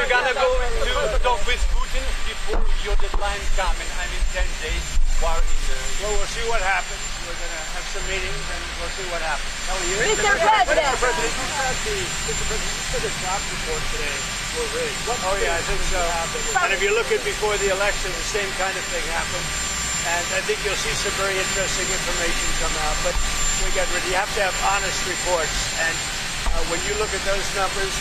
We're gonna go to talk with Putin before your deadline comes, and in 10 days, while in the... Well, we'll see what happens. We're going to have some meetings, and we'll see what happens. Mr. President. Mr. President, you said the job report today were rigged. Oh, yeah, I think so. And if you look at before the election, the same kind of thing happened. And I think you'll see some very interesting information come out. But we get ready. You have to have honest reports. And when you look at those numbers,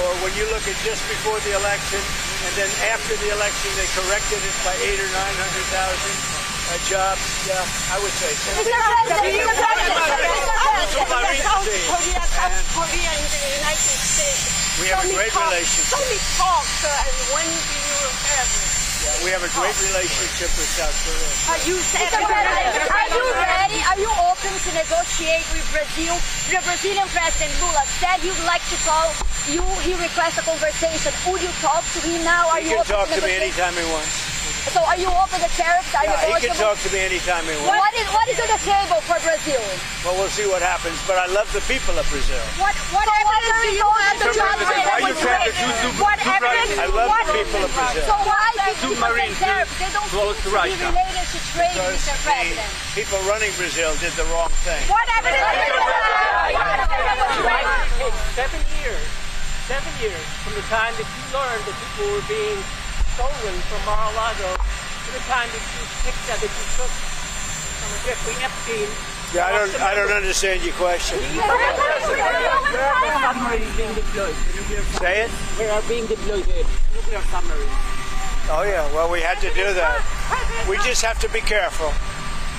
or when you look at just before the election, and then after the election they corrected it by 800,000 or 900,000 jobs, yeah, I would say so. Mr. President, And Korea and the United States. we have a great relationship. Tell me talk, and when do you have it? Yeah, we have a great relationship with South Korea. Are you ready? Are you open to negotiate with Brazil? The Brazilian President Lula said he'd like to call you. He requests a conversation. Would you talk to him now? Are He you can talk to me anytime he wants. So are you open to tariffs? Are Yeah, he can negotiable? talk to me anytime he wants. What is on the table for Brazil? Well, we'll see what happens, but I love the people of Brazil. What evidence do you have that John Why you trying to do What evidence? I love the people of Brazil. So why did Submarines tariffs? They don't close seem to to be Russia. related to trade, Because Mr. the President. people running Brazil did the wrong thing. What evidence do you have? Hey, 7 years from the time that you learned that people were being stolen from Mar-a-Lago to the time that you picked that you took from Jeffrey Epstein. Yeah, I don't understand your question. Where are the submarines being deployed? Say it? Where are being deployed nuclear submarines? Oh, yeah. Well, we had to do that. We just have to be careful.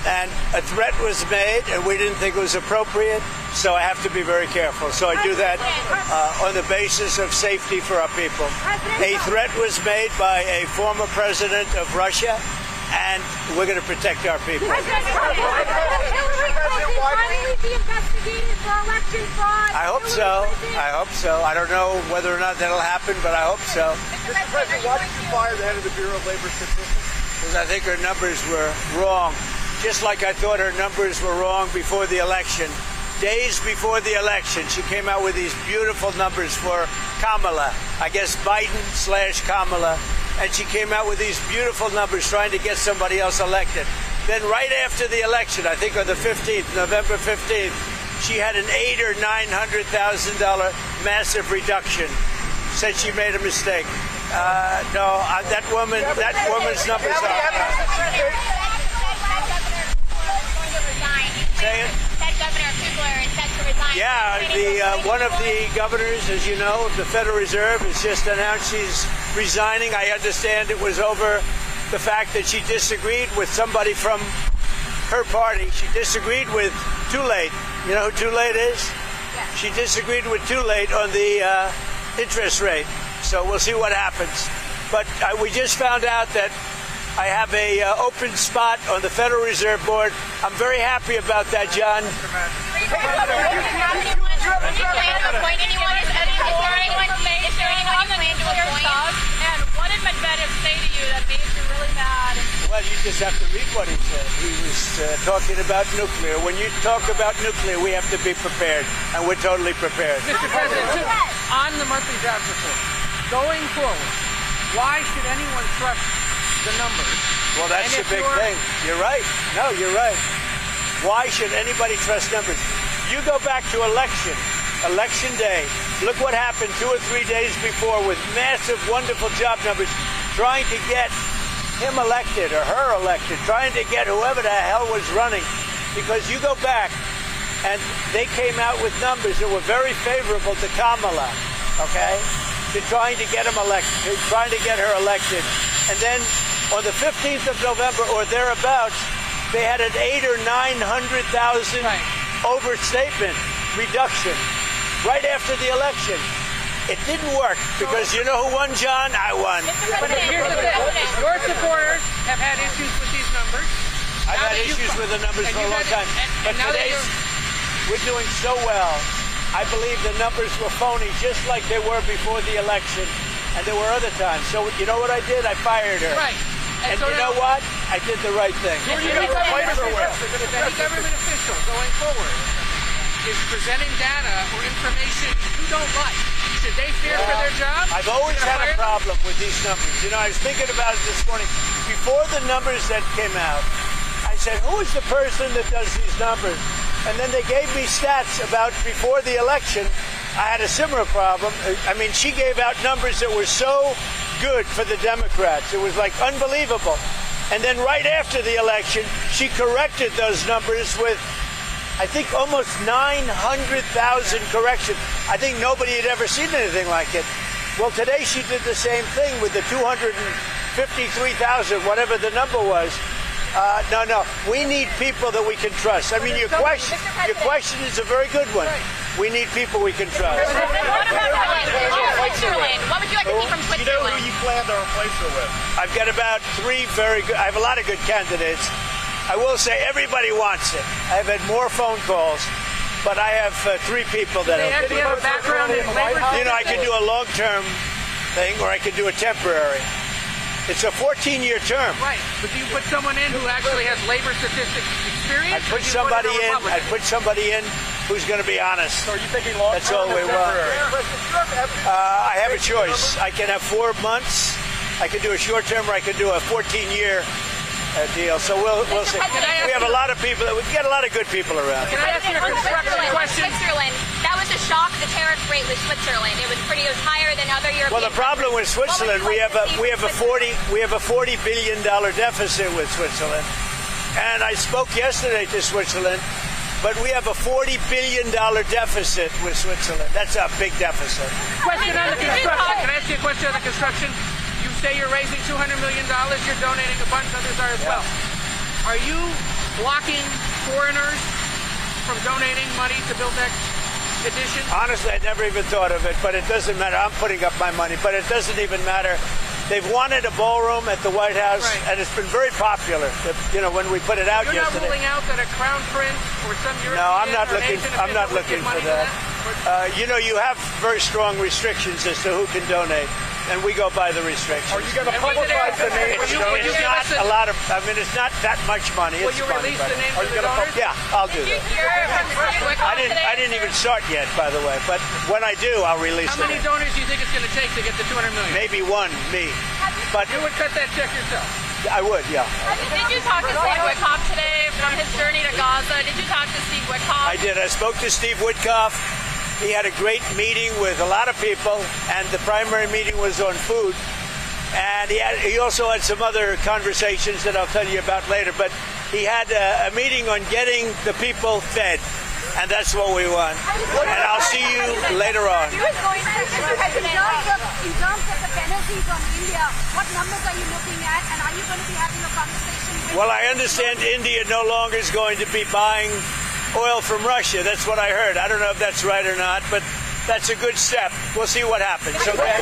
And a threat was made, and we didn't think it was appropriate, so I have to be very careful. So I do that on the basis of safety for our people. A threat was made by a former president of Russia, and we're going to protect our people. I hope so. I hope so. I don't know whether or not that'll happen, but I hope so. Mr. President, why did you fire the head of the Bureau of Labor Statistics? Because I think her numbers were wrong. Just like I thought her numbers were wrong before the election. Days before the election, she came out with these beautiful numbers for Kamala. I guess Biden/Kamala. And she came out with these beautiful numbers trying to get somebody else elected. Then right after the election, I think on the 15th, November 15th, she had an $800,000 or $900,000 massive reduction. Said she made a mistake. No, that woman's numbers are... Say it. Said Governor Kugler is set to resign. Yeah, one of the governors, as you know, of the Federal Reserve has just announced she's resigning. I understand it was over the fact that she disagreed with somebody from her party. She disagreed with Too Late. You know who Too Late is? Yeah. She disagreed with Too Late on the interest rate. So we'll see what happens. But we just found out that I have a open spot on the Federal Reserve Board. I'm very happy about that, John. Do you plan to appoint anyone anymore? Is there anyone you plan to appoint? And what did Medvedev say to you that made you really mad? Well, you just have to read what he said. He was talking about nuclear. When you talk about nuclear, we have to be prepared, and we're totally prepared. Mr. President, on the monthly jobs report, going forward, why should anyone trust the numbers? Well, that's the big thing. You're right. No, you're right. Why should anybody trust numbers? You go back to election day. Look what happened 2 or 3 days before with massive, wonderful job numbers, trying to get him elected or her elected, trying to get whoever the hell was running. Because you go back, and they came out with numbers that were very favorable to Kamala, okay? To trying to get him elected, trying to get her elected. And then on the 15th of November or thereabouts, they had an 800,000 or 900,000 overstatement reduction right after the election. It didn't work because you know who won, John? I won. But here's the thing. Your supporters have had issues with these numbers. I've had issues with the numbers for a long time. But today's, we're doing so well. I believe the numbers were phony just like they were before the election. And there were other times. So you know what I did? I fired her. Right. And so you know what? I did the right thing. If any government official going forward is presenting data or information you don't like, Should they fear for their job? I've always had a problem with these numbers. You know, I was thinking about it this morning. Before the numbers that came out, I said, who is the person that does these numbers? And then they gave me stats about before the election. I had a similar problem. I mean, she gave out numbers that were so good for the Democrats. It was like unbelievable. And then right after the election, she corrected those numbers with, I think, almost 900,000 corrections. I think nobody had ever seen anything like it. Well, today she did the same thing with the 253,000, whatever the number was. No. We need people that we can trust. I mean, your question is a very good one. We need people we can trust. What about Switzerland? What would you like to see from Switzerland? You know who you plan to replace her with? I've got about 3 very good. I have a lot of good candidates. I will say everybody wants it. I've had more phone calls, but I have 3 people that They actually have a background in labor. You know, I could do a long-term thing, or I could do a temporary. It's a 14-year term. Right, but do you put someone in who actually has labor statistics experience? I'd put somebody in who's going to be honest. So are you thinking long-term? That's all we want. I have a choice. I can have 4 months. I can do a short term, or I can do a 14-year deal. So we'll see. We have a lot of people. We've got a lot of good people around. Can I ask you a construction question? Switzerland. That was a shock. The tariff rate with Switzerland. It was higher than other European. Well, the problem with Switzerland, we have a $40 billion deficit with Switzerland, and I spoke yesterday to Switzerland, but we have a $40 billion deficit with Switzerland. That's a big deficit. Question on the construction. Can I ask you a question on the construction? You say you're raising $200 million. You're donating a bunch. Others are as well. Are you blocking foreigners from donating money to build that addition? Honestly, I never even thought of it, but it doesn't matter. I'm putting up my money, but it doesn't even matter. They've wanted a ballroom at the White House, and it's been very popular. You know, when we put it out You're yesterday. not ruling out that a crown prince or some European No, I'm not looking. Asian I'm not official looking would for give money that. You know, you have very strong restrictions as to who can donate, and we go by the restrictions. Are you going to publicize the name? It's not a lot of. I mean, it's not that much money. Will It's you funny, release but the names of the donors? yeah, I'll do that. I didn't even start yet, by the way. But when I do, I'll release How many it. donors do you think it's going to take to get to 200 million? Maybe one, me. But You would cut that check yourself. I would, yeah. Did you talk to Steve Witkoff today from his journey to Gaza? Did you talk to Steve Witkoff? I did. I spoke to Steve Witkoff. He had a great meeting with a lot of people, and the primary meeting was on food. And he also had some other conversations that I'll tell you about later. But he had a meeting on getting the people fed, and that's what we want. And I'll see you later on. In terms of the penalties on India, what numbers are you looking at, and are you going to be having a conversation with... Well, I understand India no longer is going to be buying oil from Russia. That's what I heard. I don't know if that's right or not, but that's a good step. We'll see what happens. Okay?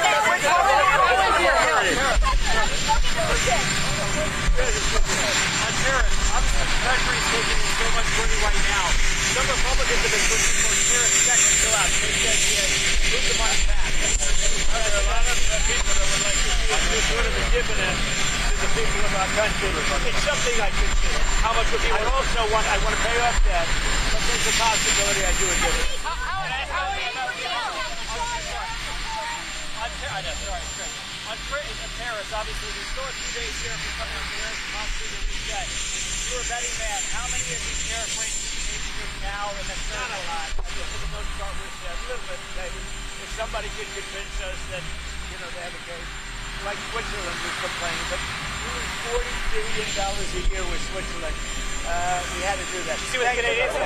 Obviously, the Treasury is taking in so much money right now. Some Republicans have been pushing for tariff checks to go out. They said, move the money back. There are a lot of people that would like to see this sort of a dividend to the people of our country. It's something I consider. How much would be? I also want to pay off debt, but there's a possibility I do a dividend. On tariffs, obviously, there's still a few days here for some of the tariffs to possibly be reset. You're a betting man. How many of these tariff rates do you think you now and that's not a lot? I guess for the most part, we're a little bit, maybe. If somebody could convince us that, they have a case, like Switzerland was complaining, but we lose $40 billion a year with Switzerland. We had to do that. You see what the Canadians